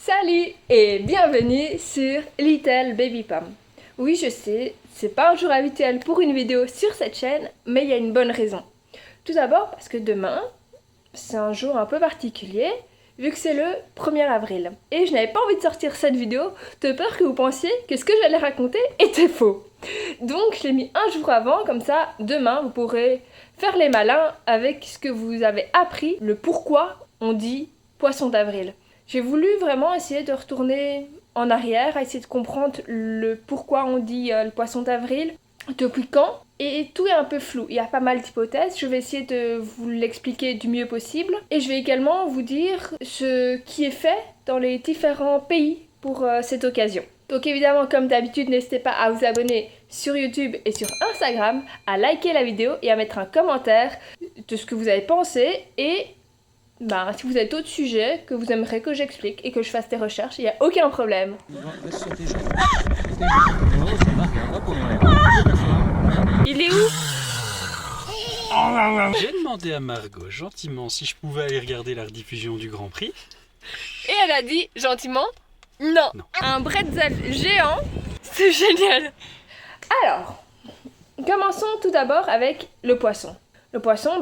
Salut et bienvenue sur Little Baby Pam. Oui, je sais, c'est pas un jour habituel pour une vidéo sur cette chaîne, mais il y a une bonne raison. Tout d'abord parce que demain, c'est un jour un peu particulier, vu que c'est le 1er avril. Et je n'avais pas envie de sortir cette vidéo de peur que vous pensiez que ce que j'allais raconter était faux. Donc je l'ai mis un jour avant, comme ça, demain, vous pourrez faire les malins avec ce que vous avez appris, le pourquoi on dit poisson d'avril. J'ai voulu vraiment essayer de retourner en arrière, à essayer de comprendre le pourquoi on dit le poisson d'avril, depuis quand, et tout est un peu flou. Il y a pas mal d'hypothèses, je vais essayer de vous l'expliquer du mieux possible, et je vais également vous dire ce qui est fait dans les différents pays pour cette occasion. Donc évidemment, comme d'habitude, n'hésitez pas à vous abonner sur YouTube et sur Instagram, à liker la vidéo et à mettre un commentaire de ce que vous avez pensé, et si vous avez d'autres sujets que vous aimeriez que j'explique et que je fasse des recherches, il n'y a aucun problème. Il est où? J'ai demandé à Margot gentiment si je pouvais aller regarder la rediffusion du Grand Prix. Et elle a dit gentiment non. Non. Un bretzel géant, c'est génial. Alors, commençons tout d'abord avec le poisson. Le poisson,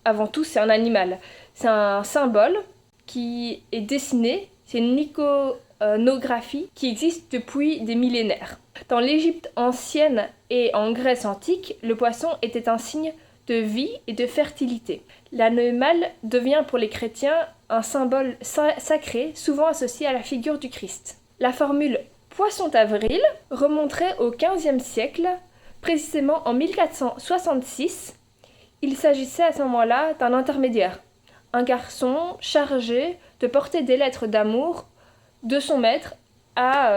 avant tout, c'est un animal. C'est un symbole qui est dessiné, c'est une iconographie qui existe depuis des millénaires. Dans l'Égypte ancienne et en Grèce antique, le poisson était un signe de vie et de fertilité. L'animal devient pour les chrétiens un symbole sacré, souvent associé à la figure du Christ. La formule poisson d'avril remonterait au XVe siècle, précisément en 1466. Il s'agissait à ce moment-là d'un intermédiaire, un garçon chargé de porter des lettres d'amour de son maître à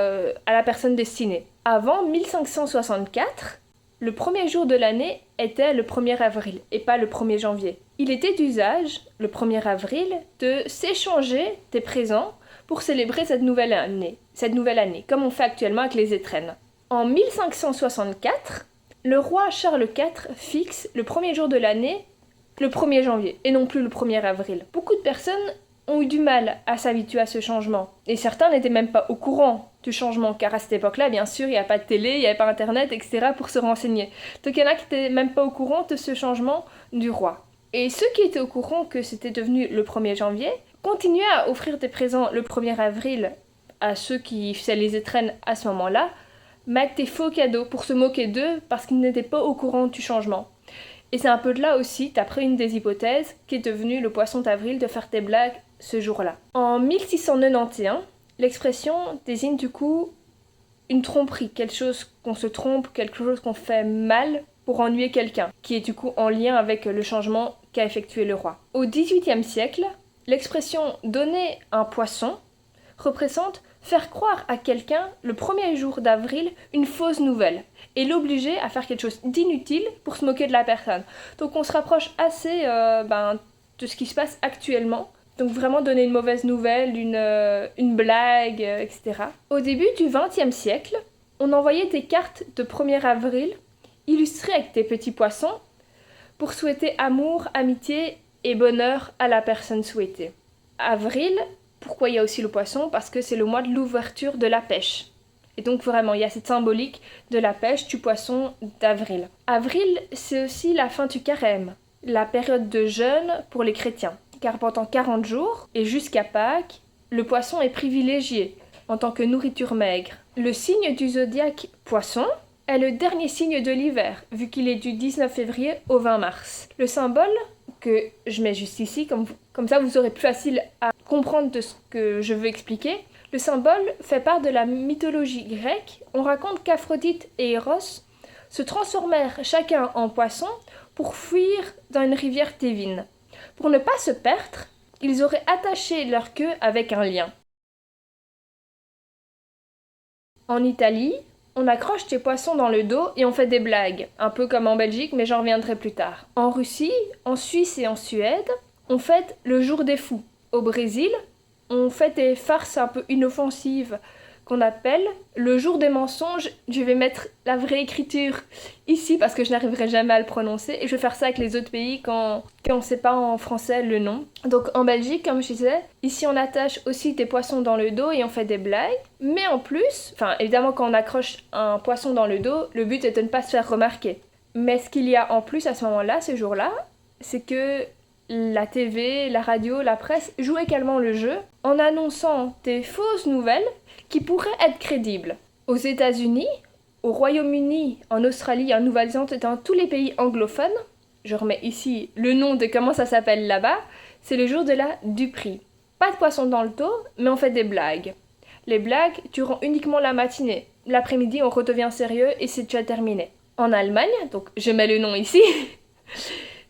la personne destinée. Avant 1564, le premier jour de l'année était le 1er avril et pas le 1er janvier. Il était d'usage, le 1er avril, de s'échanger des présents pour célébrer cette nouvelle année, comme on fait actuellement avec les étrennes. En 1564, le roi Charles IV fixe le premier jour de l'année le 1er janvier et non plus le 1er avril. Beaucoup de personnes ont eu du mal à s'habituer à ce changement. Et certains n'étaient même pas au courant du changement, car à cette époque-là, bien sûr, il n'y avait pas de télé, il n'y avait pas internet, etc. pour se renseigner. Donc il y en a qui n'étaient même pas au courant de ce changement du roi. Et ceux qui étaient au courant que c'était devenu le 1er janvier continuaient à offrir des présents le 1er avril à ceux qui faisaient les étrennes à ce moment-là, mais avec des faux cadeaux pour se moquer d'eux parce qu'ils n'étaient pas au courant du changement. Et c'est un peu de là aussi, d'après une des hypothèses, qu'est devenu le poisson d'avril de faire des blagues ce jour-là. En 1691, l'expression désigne du coup une tromperie, quelque chose qu'on se trompe, quelque chose qu'on fait mal pour ennuyer quelqu'un, qui est du coup en lien avec le changement qu'a effectué le roi. Au XVIIIe siècle, l'expression donner un poisson représente faire croire à quelqu'un le 1er jour d'avril une fausse nouvelle et l'obliger à faire quelque chose d'inutile pour se moquer de la personne. Donc on se rapproche assez de ce qui se passe actuellement. Donc vraiment donner une mauvaise nouvelle, une blague, etc. Au début du XXe siècle, on envoyait des cartes de 1er avril illustrées avec des petits poissons pour souhaiter amour, amitié et bonheur à la personne souhaitée. Avril, pourquoi il y a aussi le poisson? Parce que c'est le mois de l'ouverture de la pêche. Et donc vraiment, il y a cette symbolique de la pêche du poisson d'avril. Avril, c'est aussi la fin du carême, la période de jeûne pour les chrétiens. Car pendant 40 jours, et jusqu'à Pâques, le poisson est privilégié en tant que nourriture maigre. Le signe du zodiaque poisson est le dernier signe de l'hiver, vu qu'il est du 19 février au 20 mars. Le symbole que je mets juste ici, comme ça vous aurez plus facile à comprendre de ce que je veux expliquer. Le symbole fait part de la mythologie grecque. On raconte qu'Aphrodite et Eros se transformèrent chacun en poisson pour fuir dans une rivière Tévine. Pour ne pas se perdre, ils auraient attaché leur queue avec un lien. En Italie, on accroche des poissons dans le dos et on fait des blagues, un peu comme en Belgique, mais j'en reviendrai plus tard. En Russie, en Suisse et en Suède, on fête le jour des fous. Au Brésil, on fait des farces un peu inoffensives, qu'on appelle le jour des mensonges. Je vais mettre la vraie écriture ici parce que je n'arriverai jamais à le prononcer et je vais faire ça avec les autres pays quand on ne sait pas en français le nom. Donc en Belgique, comme je disais, ici on attache aussi des poissons dans le dos et on fait des blagues. Mais en plus, enfin évidemment quand on accroche un poisson dans le dos, le but est de ne pas se faire remarquer. Mais ce qu'il y a en plus à ce moment-là, ce jour-là, c'est que la TV, la radio, la presse jouent également le jeu en annonçant des fausses nouvelles qui pourraient être crédibles. Aux États-Unis, au Royaume-Uni, en Australie, en Nouvelle-Zélande et dans tous les pays anglophones, je remets ici le nom de comment ça s'appelle là-bas, c'est le jour de la duperie. Pas de poisson dans le dos, mais on fait des blagues. Les blagues durent uniquement la matinée. L'après-midi, on redevient sérieux et c'est déjà terminé. En Allemagne, donc je mets le nom ici,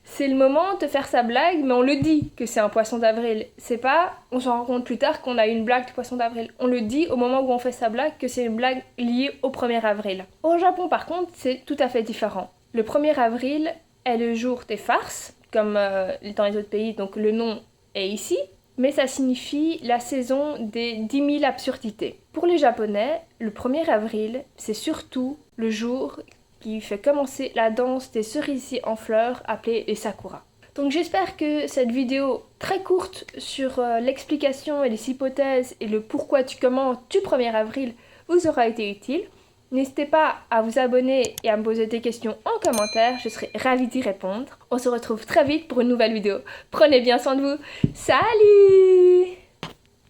c'est le moment de faire sa blague, mais on le dit que c'est un poisson d'avril. C'est pas, on s'en rend compte plus tard qu'on a une blague de poisson d'avril. On le dit au moment où on fait sa blague que c'est une blague liée au 1er avril. Au Japon, par contre, c'est tout à fait différent. Le 1er avril est le jour des farces, comme dans les autres pays, donc le nom est ici. Mais ça signifie la saison des 10 000 absurdités. Pour les Japonais, le 1er avril, c'est surtout le jour qui fait commencer la danse des cerisiers en fleurs appelée les sakura. Donc j'espère que cette vidéo très courte sur l'explication et les hypothèses et le pourquoi du comment du 1er avril vous aura été utile. N'hésitez pas à vous abonner et à me poser des questions en commentaire, je serai ravie d'y répondre. On se retrouve très vite pour une nouvelle vidéo. Prenez bien soin de vous. Salut!